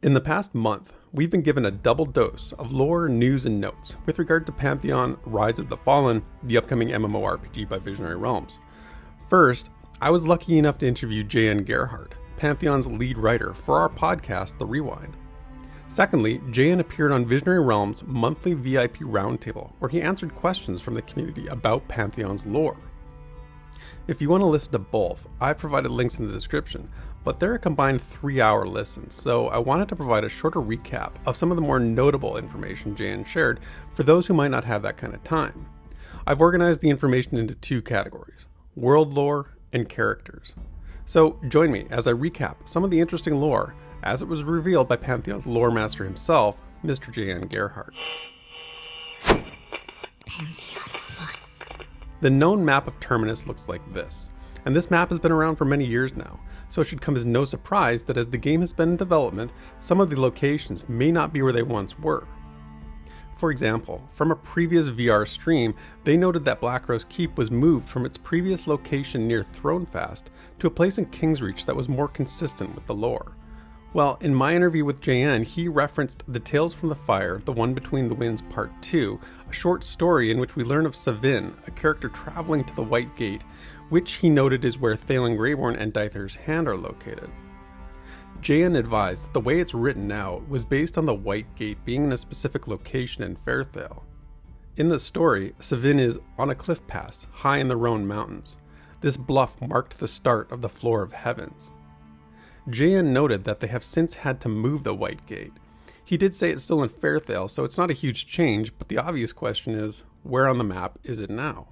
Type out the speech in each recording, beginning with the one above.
In the past month, we've been given a double dose of lore, news, and notes with regard to Pantheon, Rise of the Fallen, the upcoming MMORPG by Visionary Realms. First, I was lucky enough to interview Gerhart, Pantheon's lead writer, for our podcast, The Rewind. Secondly, JN appeared on Visionary Realms' monthly VIP roundtable, where he answered questions from the community about Pantheon's lore. If you want to listen to both, I've provided links in the description, but they're a combined 3-hour listen, so I wanted to provide a shorter recap of some of the more notable information JN shared for those who might not have that kind of time. I've organized the information into 2 categories: world lore and characters. So join me as I recap some of the interesting lore as it was revealed by Pantheon's lore master himself, Mr. JN Gerhart. Pantheon Plus. The known map of Terminus looks like this, and this map has been around for many years now, so it should come as no surprise that as the game has been in development, some of the locations may not be where they once were. For example, from a previous VR stream, they noted that Blackrose Keep was moved from its previous location near Thronefast to a place in Kingsreach that was more consistent with the lore. Well, in my interview with JN, he referenced the Tales from the Fire, The One Between the Winds Part 2, a short story in which we learn of Savin, a character traveling to the White Gate, which he noted is where Thalen Greyborn and Dyther's Hand are located. JN advised that the way it's written out was based on the White Gate being in a specific location in Fairthale. In the story, Savin is on a cliff pass high in the Roan Mountains. This bluff marked the start of the Floor of Heavens. JN noted that they have since had to move the White Gate. He did say it's still in Fairthale, so it's not a huge change, but the obvious question is, where on the map is it now?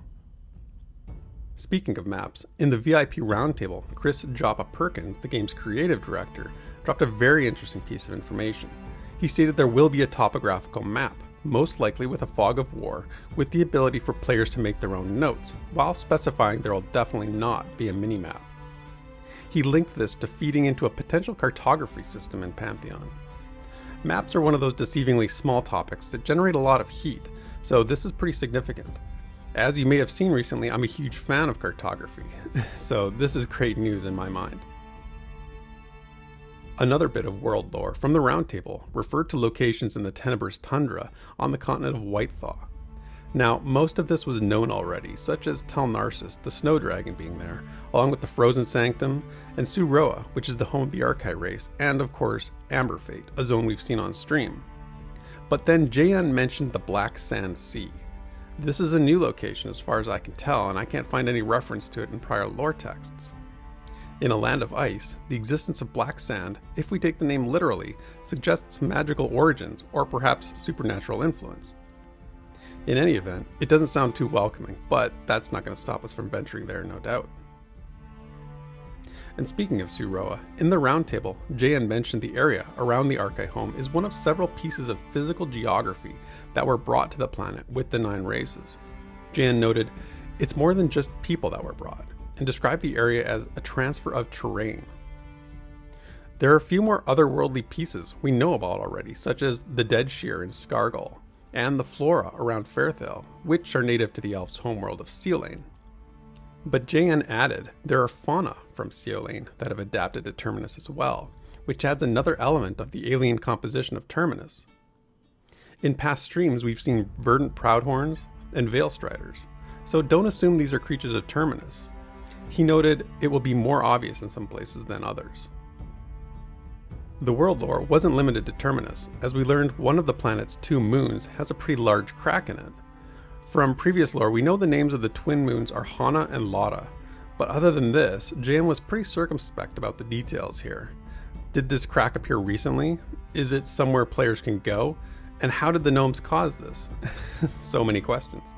Speaking of maps, in the VIP roundtable, Chris Joppa Perkins, the game's creative director, dropped a very interesting piece of information. He stated there will be a topographical map, most likely with a fog of war, with the ability for players to make their own notes, while specifying there will definitely not be a minimap. He linked this to feeding into a potential cartography system in Pantheon. Maps are one of those deceivingly small topics that generate a lot of heat, so this is pretty significant. As you may have seen recently, I'm a huge fan of cartography, so this is great news in my mind. Another bit of world lore from the roundtable referred to locations in the Tenebrous Tundra on the continent of Whitethaw. Now, most of this was known already, such as Tel Narsis, the snow dragon, being there, along with the Frozen Sanctum, and Suroa, which is the home of the Archai race, and of course, Amberfate, a zone we've seen on stream. But then JN mentioned the Black Sand Sea. This is a new location as far as I can tell, and I can't find any reference to it in prior lore texts. In a land of ice, the existence of black sand, if we take the name literally, suggests magical origins or perhaps supernatural influence. In any event, it doesn't sound too welcoming, but that's not going to stop us from venturing there, no doubt. And speaking of Suroa, in the roundtable, JN mentioned the area around the Archai home is one of several pieces of physical geography that were brought to the planet with the 9 races. JN noted, it's more than just people that were brought, and described the area as a transfer of terrain. There are a few more otherworldly pieces we know about already, such as the Dead Shear in Scargol, and the flora around Fairthale, which are native to the elves' homeworld of Sealane. But JN added there are fauna from Sealane that have adapted to Terminus as well, which adds another element of the alien composition of Terminus. In past streams, we've seen verdant proudhorns and veil striders, so don't assume these are creatures of Terminus. He noted it will be more obvious in some places than others. The world lore wasn't limited to Terminus, as we learned one of the planet's 2 moons has a pretty large crack in it. From previous lore, we know the names of the twin moons are Hana and Lada, but other than this, JN was pretty circumspect about the details here. Did this crack appear recently? Is it somewhere players can go? And how did the gnomes cause this? So many questions.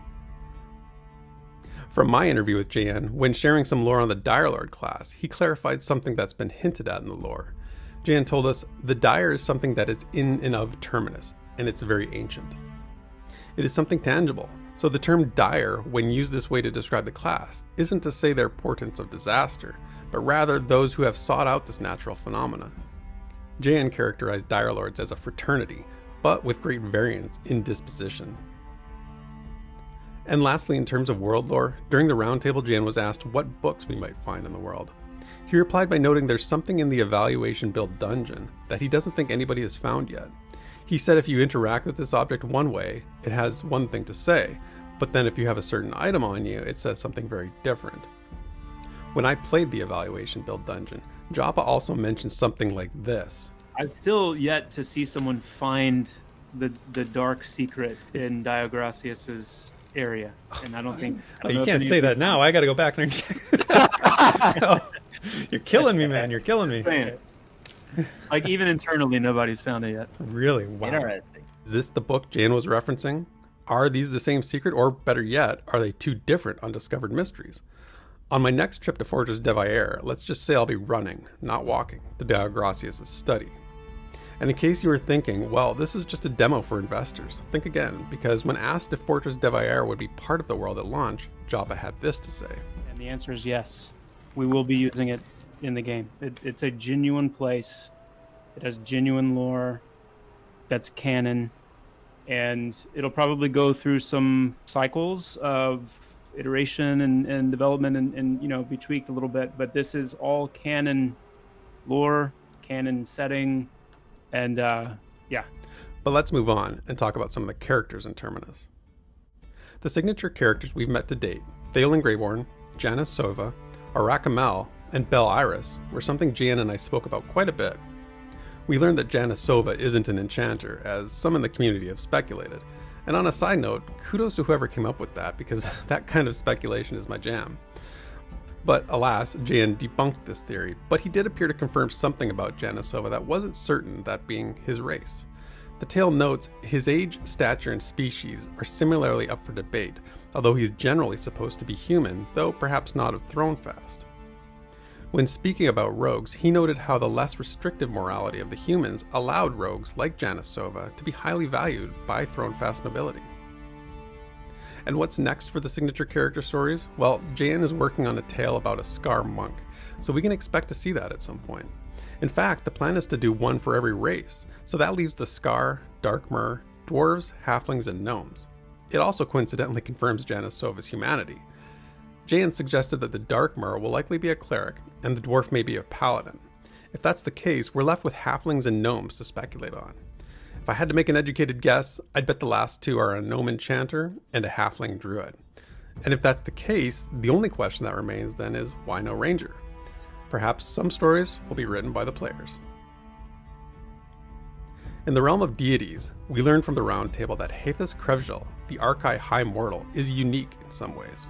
From my interview with JN, when sharing some lore on the Dire Lord class, he clarified something that's been hinted at in the lore. JN told us the Dire is something that is in and of Terminus, and it's very ancient. It is something tangible, so the term dire, when used this way to describe the class, isn't to say they're portents of disaster, but rather those who have sought out this natural phenomena. JN characterized Dire Lords as a fraternity, but with great variance in disposition. And lastly, in terms of world lore, during the roundtable, JN was asked what books we might find in the world. He replied by noting there's something in the evaluation build dungeon that he doesn't think anybody has found yet. He said if you interact with this object one way, it has one thing to say, but then if you have a certain item on you, it says something very different. When I played the evaluation build dungeon, Joppa also mentioned something like this. I've still yet to see someone find the dark secret in Diagracius's area, and I don't think. You can't say that now. I got to go back and check. You're killing me, man. You're killing me. Like, even internally, nobody's found it yet. Really? Wow. Interesting. Is this the book Jan was referencing? Are these the same secret, or better yet, are they two different undiscovered mysteries? On my next trip to Fortress Devair, let's just say I'll be running, not walking, to Diagracius' study. And in case you were thinking, well, this is just a demo for investors, think again, because when asked if Fortress Devair would be part of the world at launch, Joppa had this to say. And the answer is yes. We will be using it in the game. It's a genuine place. It has genuine lore that's canon, and it'll probably go through some cycles of iteration and development and be tweaked a little bit, but this is all canon lore, canon setting, and yeah. But let's move on and talk about some of the characters in Terminus. The signature characters we've met to date, Thalen Greyborn, Janice Sova, Arakamel, and Bel Iris, were something Jan and I spoke about quite a bit. We learned that Janice Sova isn't an enchanter, as some in the community have speculated. And on a side note, kudos to whoever came up with that, because that kind of speculation is my jam. But alas, Jan debunked this theory, but he did appear to confirm something about Janice Sova that wasn't certain, that being his race. The tale notes his age, stature, and species are similarly up for debate, although he's generally supposed to be human, though perhaps not of Thronefast. When speaking about rogues, he noted how the less restrictive morality of the humans allowed rogues like Janice Sova to be highly valued by Thronefast nobility. And what's next for the signature character stories? Well, Jan is working on a tale about a Scar monk, so we can expect to see that at some point. In fact, the plan is to do one for every race, so that leaves the Scar, Darkmer, Dwarves, Halflings, and Gnomes. It also coincidentally confirms Janice Sova's humanity. Jan suggested that the Darkmer will likely be a cleric, and the Dwarf may be a paladin. If that's the case, we're left with Halflings and Gnomes to speculate on. If I had to make an educated guess, I'd bet the last two are a Gnome Enchanter and a Halfling Druid. And if that's the case, the only question that remains then is, why no Ranger? Perhaps some stories will be written by the players. In the realm of deities, we learned from the Round Table that Haethus Krevjil, the Archai High Mortal, is unique in some ways.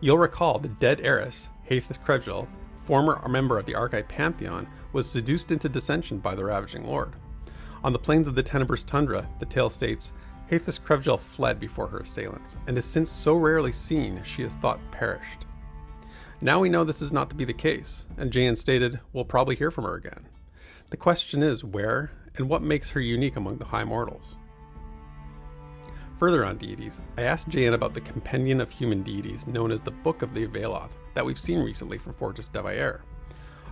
You'll recall the dead heiress, Haethus Krevjil, former member of the Archai Pantheon, was seduced into dissension by the Ravaging Lord. On the plains of the Tenebrous Tundra, the tale states, Haethus Krevjil fled before her assailants, and is since so rarely seen she is thought perished. Now we know this is not to be the case, and Jan stated we'll probably hear from her again. The question is where, and what makes her unique among the High Mortals? Further on deities, I asked Jan about the compendium of human deities known as the Book of the Avaloth that we've seen recently from Fortress Devair.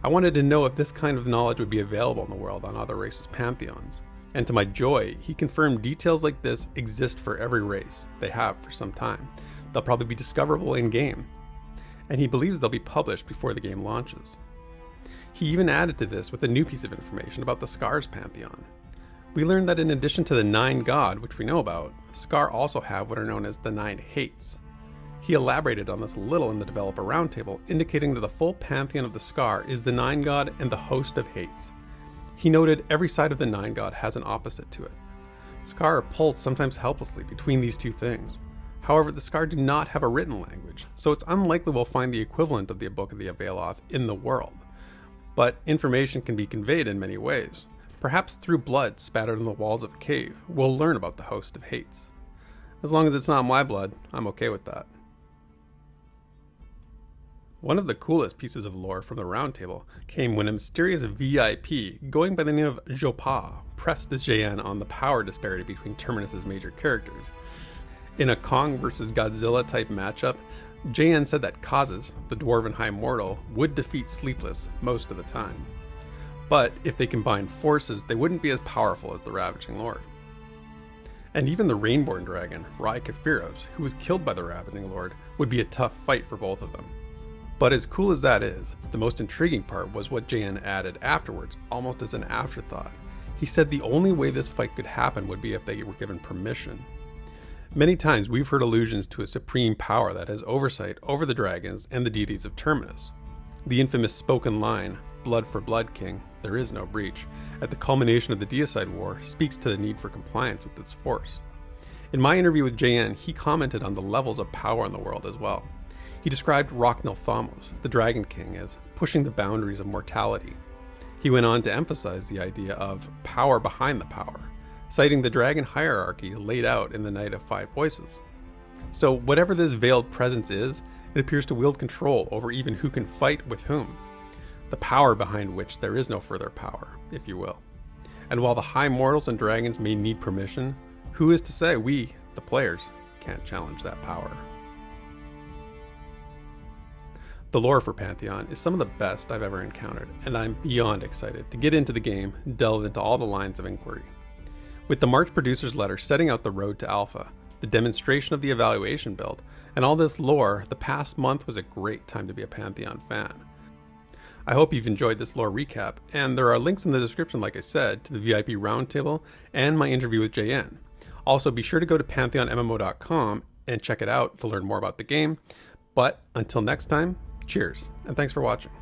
I wanted to know if this kind of knowledge would be available in the world on other races' pantheons. And to my joy, he confirmed details like this exist for every race. They have for some time. They'll probably be discoverable in-game. And he believes they'll be published before the game launches. He even added to this with a new piece of information about the Scar's pantheon. We learned that in addition to the 9 God, which we know about, Scar also have what are known as the 9 Hates. He elaborated on this a little in the Developer Roundtable, indicating that the full pantheon of the Scar is the 9 God and the host of Hates. He noted every side of the 9 God has an opposite to it. Scar are pulled sometimes helplessly between these two things. However, the Scar do not have a written language, so it's unlikely we'll find the equivalent of the Book of the Avaloth in the world. But information can be conveyed in many ways. Perhaps through blood spattered on the walls of a cave, we'll learn about the host of Hates. As long as it's not my blood, I'm okay with that. One of the coolest pieces of lore from the Round Table came when a mysterious VIP going by the name of Joppa pressed Jan on the power disparity between Terminus' major characters. In a Kong vs. Godzilla type matchup, Jan said that Kazas, the Dwarven High Mortal, would defeat Sleepless most of the time. But if they combined forces, they wouldn't be as powerful as the Ravaging Lord. And even the Rainborn Dragon, Rai Kafiros, who was killed by the Ravaging Lord, would be a tough fight for both of them. But as cool as that is, the most intriguing part was what JN added afterwards, almost as an afterthought. He said the only way this fight could happen would be if they were given permission. Many times we've heard allusions to a supreme power that has oversight over the dragons and the deities of Terminus. The infamous spoken line, "Blood for blood, King, there is no breach," at the culmination of the Deicide War speaks to the need for compliance with its force. In my interview with JN, he commented on the levels of power in the world as well. He described Roknil Thamos, the Dragon King, as pushing the boundaries of mortality. He went on to emphasize the idea of power behind the power, citing the dragon hierarchy laid out in the Night of Five Voices. So whatever this veiled presence is, it appears to wield control over even who can fight with whom. The power behind which there is no further power, if you will. And while the high mortals and dragons may need permission, who is to say we, the players, can't challenge that power? The lore for Pantheon is some of the best I've ever encountered, and I'm beyond excited to get into the game and delve into all the lines of inquiry. With the March producer's letter setting out the road to Alpha, the demonstration of the evaluation build, and all this lore, the past month was a great time to be a Pantheon fan. I hope you've enjoyed this lore recap, and there are links in the description, like I said, to the VIP roundtable and my interview with JN. Also, be sure to go to pantheonmmo.com and check it out to learn more about the game. But until next time, cheers, and thanks for watching.